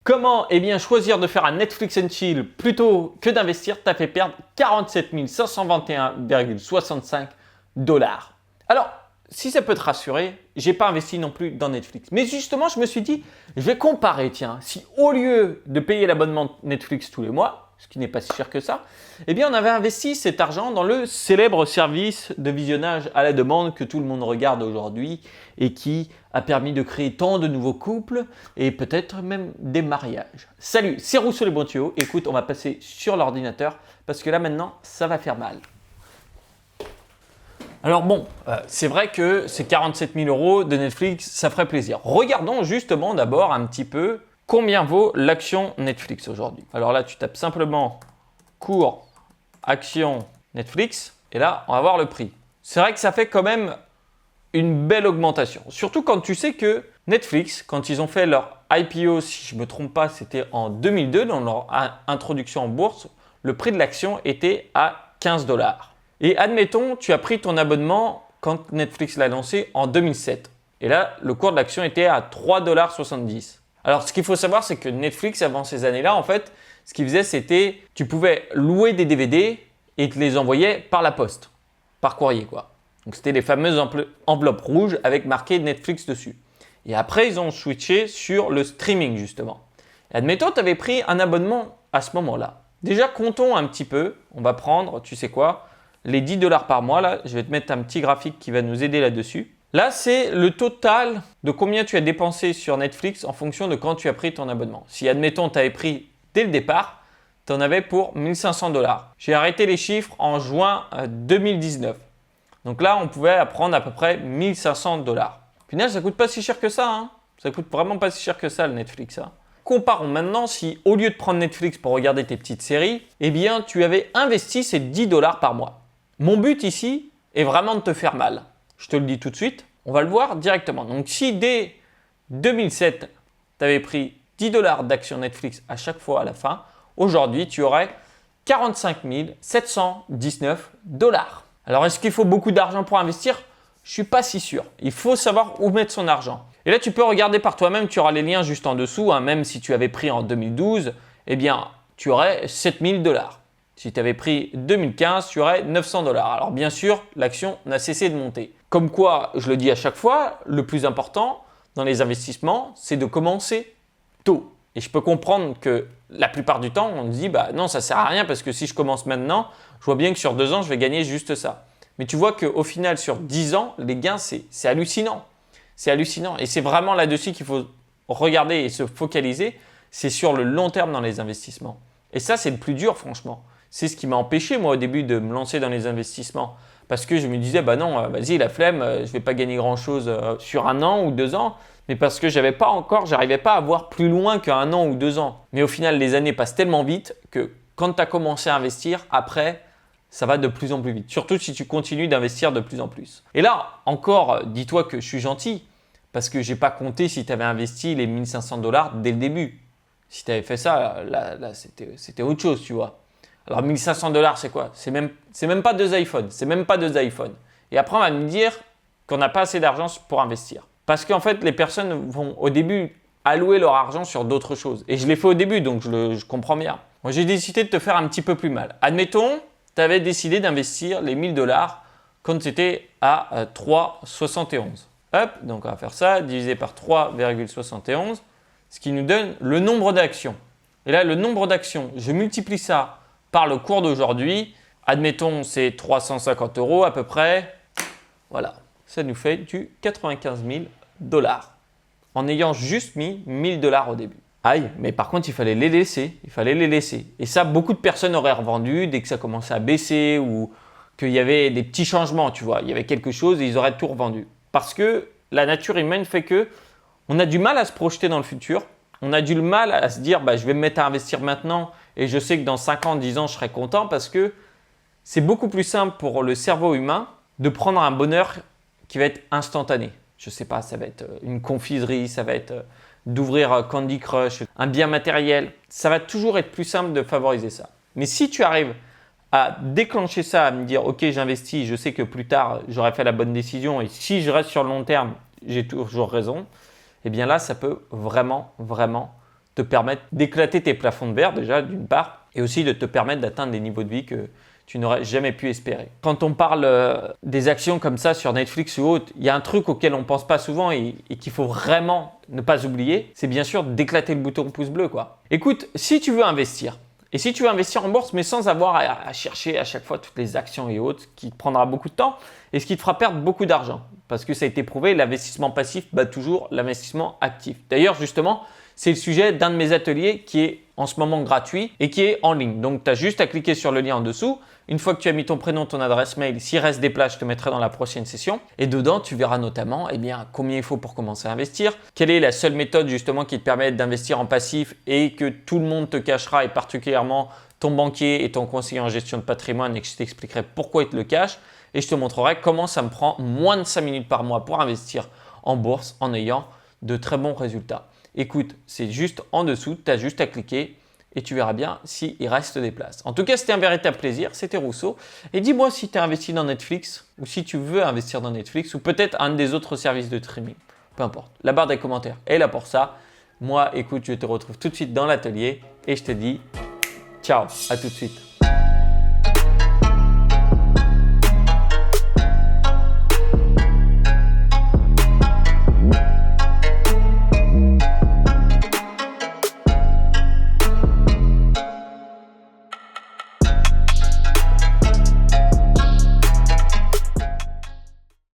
Comment choisir de faire un Netflix and chill plutôt que d'investir t'a fait perdre 47 521,65 $. Alors, si ça peut te rassurer, j'ai pas investi non plus dans Netflix. Mais justement, je me suis dit, je vais comparer, tiens, si au lieu de payer l'abonnement Netflix tous les mois, ce qui n'est pas si cher que ça, on avait investi cet argent dans le célèbre service de visionnage à la demande que tout le monde regarde aujourd'hui et qui a permis de créer tant de nouveaux couples et peut-être même des mariages. Salut, c'est Rousseau les bons tuyaux. Écoute, on va passer sur l'ordinateur parce que là maintenant, ça va faire mal. Alors bon, c'est vrai que ces 47 000 € de Netflix, ça ferait plaisir. Regardons justement d'abord un petit peu combien vaut l'action Netflix aujourd'hui. Alors là, tu tapes simplement cours action Netflix et là, on va voir le prix. C'est vrai que ça fait quand même une belle augmentation. Surtout quand tu sais que Netflix, quand ils ont fait leur IPO, si je ne me trompe pas, c'était en 2002, dans leur introduction en bourse, le prix de l'action était à 15 $. Et admettons, tu as pris ton abonnement quand Netflix l'a lancé en 2007. Et là, le cours de l'action était à 3,70 $. Alors, ce qu'il faut savoir, c'est que Netflix, avant ces années-là, en fait, ce qu'il faisait, c'était tu pouvais louer des DVD et te les envoyer par la poste, par courrier, quoi. Donc, c'était les fameuses enveloppes rouges avec marqué Netflix dessus. Et après, ils ont switché sur le streaming, justement. Et admettons, tu avais pris un abonnement à ce moment-là. Déjà, comptons un petit peu. On va prendre, tu sais quoi, les 10 $ par mois. Là, je vais te mettre un petit graphique qui va nous aider là-dessus. Là, c'est le total de combien tu as dépensé sur Netflix en fonction de quand tu as pris ton abonnement. Si, admettons, tu avais pris dès le départ, tu en avais pour 1 500 $. J'ai arrêté les chiffres en juin 2019. Donc là, on pouvait prendre à peu près 1 500 $. Finalement, ça ne coûte pas si cher que ça. Hein. Ça ne coûte vraiment pas si cher que ça, le Netflix. Hein. Comparons maintenant si, au lieu de prendre Netflix pour regarder tes petites séries, tu avais investi ces 10 $ par mois. Mon but ici est vraiment de te faire mal. Je te le dis tout de suite, on va le voir directement. Donc, si dès 2007, tu avais pris 10 $ d'action Netflix à chaque fois à la fin, aujourd'hui, tu aurais 45 719 $. Alors, est-ce qu'il faut beaucoup d'argent pour investir? Je ne suis pas si sûr. Il faut savoir où mettre son argent. Et là, tu peux regarder par toi-même, tu auras les liens juste en dessous. Hein, même si tu avais pris en 2012, tu aurais 7 000 $. Si tu avais pris 2015, tu aurais 900 $. Alors bien sûr, l'action n'a cessé de monter. Comme quoi, je le dis à chaque fois, le plus important dans les investissements, c'est de commencer tôt. Et je peux comprendre que la plupart du temps, on se dit non, ça ne sert à rien parce que si je commence maintenant, je vois bien que sur 2 ans, je vais gagner juste ça. Mais tu vois qu'au final, sur 10 ans, les gains, c'est hallucinant. C'est hallucinant. Et c'est vraiment là-dessus qu'il faut regarder et se focaliser. C'est sur le long terme dans les investissements. Et ça, c'est le plus dur, franchement. C'est ce qui m'a empêché, moi, au début, de me lancer dans les investissements. Parce que je me disais, non, vas-y, la flemme, je ne vais pas gagner grand-chose sur 1 an ou 2 ans. Mais parce que j'arrivais pas à voir plus loin qu'1 an ou 2 ans. Mais au final, les années passent tellement vite que quand tu as commencé à investir, après, ça va de plus en plus vite. Surtout si tu continues d'investir de plus en plus. Et là, encore, dis-toi que je suis gentil. Parce que je n'ai pas compté si tu avais investi les 1 500 $ dès le début. Si tu avais fait ça, là c'était autre chose, tu vois. Alors 1 500 $, c'est quoi? C'est même pas 2 iPhones. C'est même pas 2 iPhones. Et après, on va me dire qu'on n'a pas assez d'argent pour investir. Parce qu'en fait, les personnes vont au début allouer leur argent sur d'autres choses. Et je l'ai fait au début, donc je comprends bien. Moi, j'ai décidé de te faire un petit peu plus mal. Admettons, tu avais décidé d'investir les 1 000 $ quand c'était à 3,71. Hop, donc on va faire ça, divisé par 3,71, ce qui nous donne le nombre d'actions. Et là, le nombre d'actions, je multiplie ça par le cours d'aujourd'hui. Admettons, c'est 350 € à peu près. Voilà, ça nous fait du 95 000 $. En ayant juste mis 1 000 $ au début. Aïe, mais par contre, il fallait les laisser. Et ça, beaucoup de personnes auraient revendu dès que ça commençait à baisser ou qu'il y avait des petits changements, tu vois. Il y avait quelque chose et ils auraient tout revendu. Parce que la nature humaine fait que on a du mal à se projeter dans le futur. On a du mal à se dire je vais me mettre à investir maintenant et je sais que dans 5 ans, 10 ans, je serai content parce que c'est beaucoup plus simple pour le cerveau humain de prendre un bonheur qui va être instantané. Je ne sais pas, ça va être une confiserie, ça va être d'ouvrir Candy Crush, un bien matériel. Ça va toujours être plus simple de favoriser ça. Mais si tu arrives à déclencher ça, à me dire ok, j'investis, je sais que plus tard j'aurai fait la bonne décision et si je reste sur le long terme, j'ai toujours raison, et bien là ça peut vraiment te permettre d'éclater tes plafonds de verre déjà d'une part et aussi de te permettre d'atteindre des niveaux de vie que tu n'aurais jamais pu espérer. Quand on parle des actions comme ça sur Netflix ou autre, il y a un truc auquel on ne pense pas souvent et qu'il faut vraiment ne pas oublier, c'est bien sûr d'éclater le bouton pouce bleu, quoi. Écoute, si tu veux investir, et si tu veux investir en bourse, mais sans avoir à chercher à chaque fois toutes les actions et autres, ce qui te prendra beaucoup de temps et ce qui te fera perdre beaucoup d'argent. Parce que ça a été prouvé, l'investissement passif bat toujours l'investissement actif. D'ailleurs, justement, c'est le sujet d'un de mes ateliers qui est en ce moment gratuit et qui est en ligne. Donc, tu as juste à cliquer sur le lien en dessous. Une fois que tu as mis ton prénom, ton adresse mail, s'il reste des places, je te mettrai dans la prochaine session. Et dedans, tu verras notamment combien il faut pour commencer à investir, quelle est la seule méthode justement qui te permet d'investir en passif et que tout le monde te cachera, et particulièrement ton banquier et ton conseiller en gestion de patrimoine, et que je t'expliquerai pourquoi il te le cache. Et je te montrerai comment ça me prend moins de 5 minutes par mois pour investir en bourse en ayant de très bons résultats. Écoute, c'est juste en dessous, tu as juste à cliquer et tu verras bien s'il reste des places. En tout cas, c'était un véritable plaisir, c'était Rousseau. Et dis-moi si tu as investi dans Netflix ou si tu veux investir dans Netflix ou peut-être un des autres services de streaming. Peu importe, la barre des commentaires est là pour ça. Moi, écoute, je te retrouve tout de suite dans l'atelier et je te dis ciao, à tout de suite.